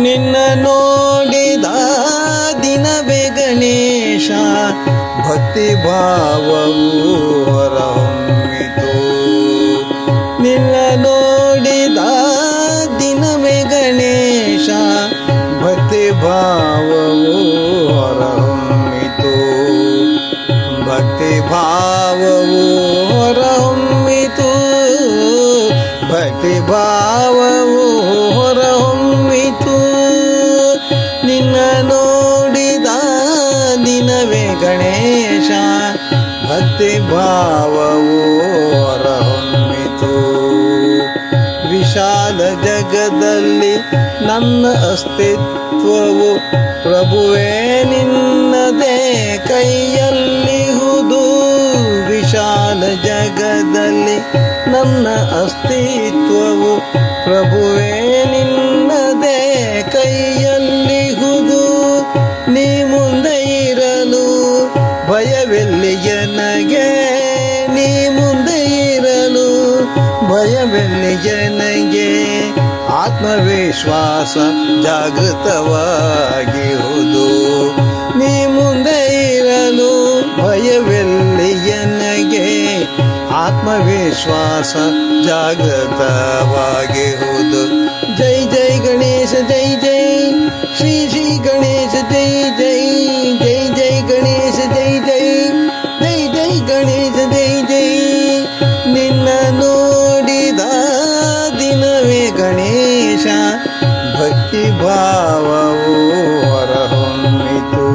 ನಿನ್ನ ನೋಡಿದ ದಿನವೇ ಗಣೇಶ ಭಕ್ತಿ ಭಾವವು ಹೊರಹೊಮ್ಮಿತು. ನಿನ್ನ ನೋಡಿದ ದಿನವೇ ಗಣೇಶ ಭಕ್ತಿ ಭಾವವು ಹೊರಹೊಮ್ಮಿತು. ಭಕ್ತಿ ಭಾವವು ಹೊರಹೊಮ್ಮಿತು. ಭಕ್ತಿ ಭಾವವು ಹೊರಹೊಮ್ಮಿತು. ನಿನ್ನ ನೋಡಿದ ದಿನವೇ ಗಣೇಶ ಭಕ್ತಿ ಭಾವವು ಹೊರಹೊಮ್ಮಿತು. ವಿಶಾಲ ಜಗದಲ್ಲಿ ನನ್ನ ಅಸ್ತಿತ್ವವು ಪ್ರಭುವೇ ನಿನ್ನದೇ ಕೈಯಲ್ಲಿಹುದು. ವಿಶಾಲ ಜಗದಲ್ಲಿ ನನ್ನ ಅಸ್ತಿತ್ವವು ಪ್ರಭುವೇ ನಿನ್ನದೇ ಕೈಯಲ್ಲಿಹುದು. ನೀ ಮುಂದೆ ಇರಲು ಭಯವೆಲ್ಲಿಯನಗೆ, ನೀ ಮುಂದೆ ಇರಲು ಭಯವೆಲ್ಲಿಯನಗೆ. ಆತ್ಮವಿಶ್ವಾಸ ಜಾಗೃತವಾಗಿಹುದು. ನೀ ಮುಂದೆ ಇರಲು ಭಯವೆಲ್ಲಿಯನಗೆ. ಆತ್ಮವಿಶ್ವಾಸ ಜಾಗೃತವಾಗಿಹುದು. ಜೈ ಜೈ ಗಣೇಶ ಜೈ ಜೈ ಶ್ರೀ ಶ್ರೀ ಗಣೇಶ ಜೈ ಜೈ ಜೈ ಜೈ ಗಣೇಶ ಜೈ ಜೈ ಜೈ ಜೈ ಗಣೇಶ ಜೈ ಜೈ. ನಿನ್ನ ನೋಡಿದ ದಿನವೇ ಗಣೇಶ ಭಕ್ತಿ ಭಾವವು ಹೊರಹೊಮ್ಮಿತು.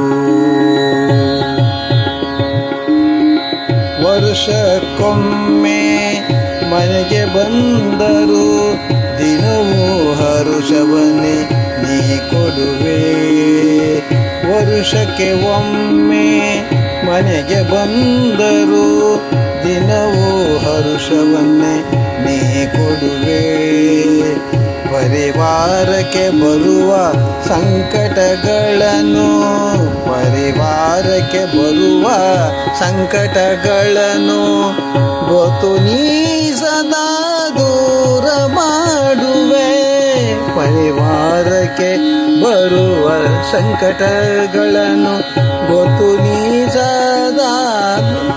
ವರ್ಷಕ್ಕೊಮ್ಮೆ ಮನೆಗೆ ಬಂದರು ದಿನವೂ ಹರುಷವನ್ನೇ ನೀ ಕೊಡುವೆ. ವರುಷಕ್ಕೆ ಒಮ್ಮೆ ಮನೆಗೆ ಬಂದರು ದಿನವೂ ಹರುಷವನ್ನೇ ನೀ ಕೊಡುವೆ. ಪರಿವಾರಕ್ಕೆ ಬರುವ ಸಂಕಟಗಳನ್ನು, ಪರಿವಾರಕ್ಕೆ ಬರುವ ಸಂಕಟಗಳನ್ನು ಗೊತ್ತು ನೀ ಸದಾ ದೂರ ಮಾಡುವೆ. ಪರಿವಾರಕ್ಕೆ ಬರುವ ಸಂಕಟಗಳನ್ನು ಗೊತ್ತು ನೀ ಸದಾ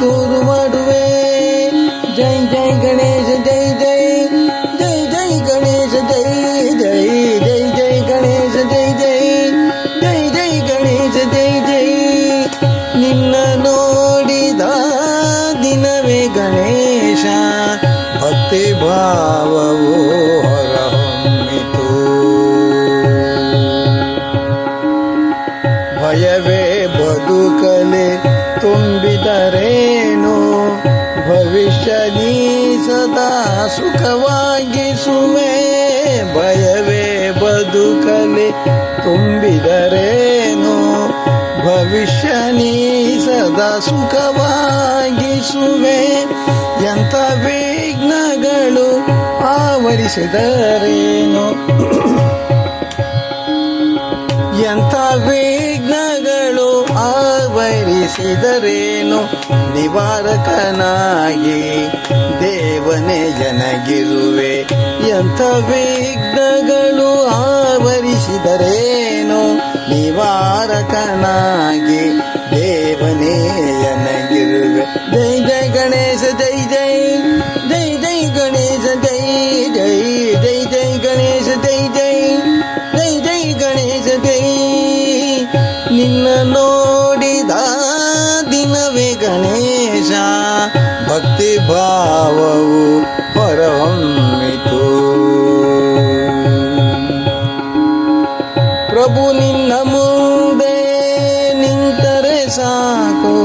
ದೂರ ಮಾಡುವೆ. ಜೈ ಜೈ ಗಣೇಶ ಜೈ ಜೈ ಜೈ ಜೈ ಗಣೇಶ ಜೈ ಜೈ ಜೈ ಜೈ ಗಣೇಶ ಜೈ ಜೈ ಜೈ ಜೈ ಗಣೇಶ ಜೈ ಜೈ. ನಿನ್ನ ನೋಡಿದ ದಿನವೇ ಗಣೇಶ ಭಕ್ತಿ ಭಾವವು ಹೊರಹೊಮ್ಮಿತು. ಭಯವೇ ಬದುಕಲೆ ತುಂಬಿದರೇನು, ಭವಿಷ್ಯ ನೀ ಸದಾ ಸುಖವಾಗಿಸುವೆ. ಭಯವೇ ಬದುಕಲೆ ತುಂಬಿದರೇನು, ಭವಿಷ್ಯ ನೀ ಸದಾ ಸುಖವಾಗಿಸುವೆ. ಎಂಥ ವಿಘ್ನಗಳು ಆವರಿಸಿದರೇನು, ಎಂಥ ವಿಘ್ನಗಳು ಆವರಿಸಿದರೇನು. ನಿವಾರಕನಾಗಿ ದೇವನೇ ಜನಗಿರುವೆ. ಎಂಥ ವಿಘ್ನಗಳು ಆವರಿಸಿದರೇನು. ನಿವಾರಕನಾಗಿ ದೇವನೇ ಜನಗಿರುವೆ. ಜೈ ಜೈ ಗಣೇಶ ಜೈ ಜೈ ಜೈ ಜೈ ಗಣೇಶ ಜೈ ಜೈ ಜೈ ಜೈ ಗಣೇಶ ಜೈ ಜೈ ಜೈ ಜೈ ಗಣೇಶ ಜೈ. ನಿನ್ನ ನೋಡಿದ ದಿನವೇ ಗಣೇಶ ಭಕ್ತಿ ಭಾವವು ಹೊರಹೊಮ್ಮಿತು. ಪ್ರಭು ನಿನ್ನ ಮುಂದೆ ನಿಂತರೆ ಸಾಕು,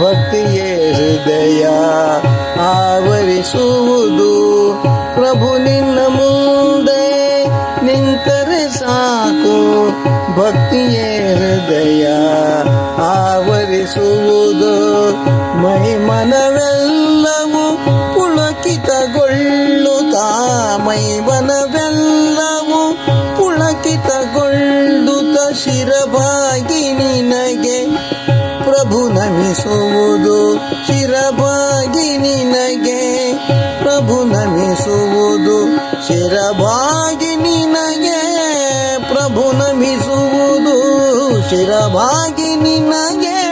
ಭಕ್ತಿಯೇ ಹೃದಯ ಆವರಿಸುವುದು. ಪ್ರಭು ನಿನ್ನ ಮುಂದೆ ನಿಂತರೆ ಸಾಕು, ಭಕ್ತಿಯೇ ಹೃದಯ ಆವರಿಸುವುದು. ಮೈಮನವೆಲ್ಲವೂ ಪುಳಕಿತಗೊಳ್ಳುತ್ತಾ, ಮೈಮನವೆಲ್ಲವೂ ಪುಳಕಿತಗೊಳ್ಳುತ್ತ ಶಿರಬಾಗಿ ನಿನಗೆ ಪ್ರಭು ನಮಿಸುವುದು. ಶಿರಬಾಗಿ ನಿನಗೆ ಪ್ರಭು ನಮಿಸುವುದು. ಶಿರಬಾಗಿ ನಿನಗೆ ಪ್ರಭು ನಮಿಸುವುದು ಶಿರವಾಗಿ ನಿನಗೆ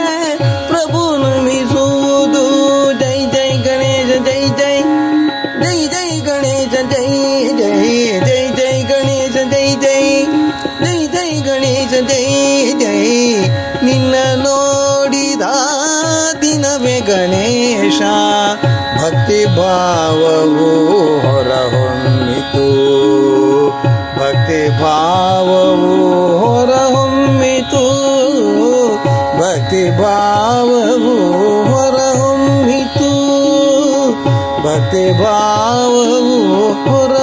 ಪ್ರಭು ನಮಿಸುವುದು. ಜೈ ಜೈ ಗಣೇಶ ಜೈ ಜೈ ಜೈ ಜೈ ಗಣೇಶ ಜೈ ಜೈ ಜೈ ಜೈ ಗಣೇಶ ಜೈ ಜೈ ಜೈ ಜೈ ಗಣೇಶ ಜೈ ಜೈ. ನಿನ್ನ ನೋಡಿದ ದಿನವೇ ಗಣೇಶ ಭಕ್ತಿ ಭಾವವು ಹೊರಹೊಮ್ಮಿತು, ಭಕ್ತಿ ಭಾವವು ಹೊರಹೊಮ್ಮಿತು, ಭಕ್ತಿ ಭಾವವು ಹೊರಹೊಮ್ಮಿತು, ಭಕ್ತಿ ಭಾವವು ಹೊರ